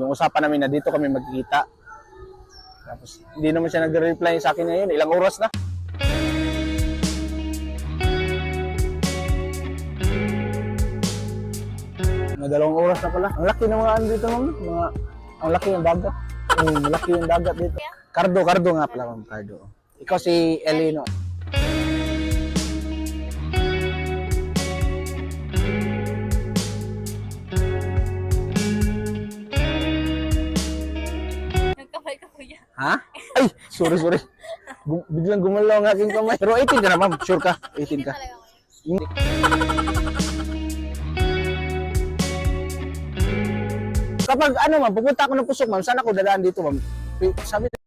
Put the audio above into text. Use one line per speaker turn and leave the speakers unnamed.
yung usapan namin na dito kami magkikita. Tapos hindi naman siya nagre-reply sa akin ngayon. Ilang oras na. Mga 2 oras na pala. Ang laki ng mga ano dito, ma'am. Ang laki ng dagat. Malaki yung dagat dito. Cardo nga pala, ma'am. Cardo. Ikaw si Elino.
Nagkamay ka, kuya.
Ha? Ay, sorry. Biglang gumalaw ang aking kamay. Pero 18 ka na, ma'am. Sure ka? 18 ka.
Talaga, kuya.
Hindi. Kapag ano, ma'am, pupunta ako ng Pusok, ma'am, saan ako dadaan dito, ma'am? Sabi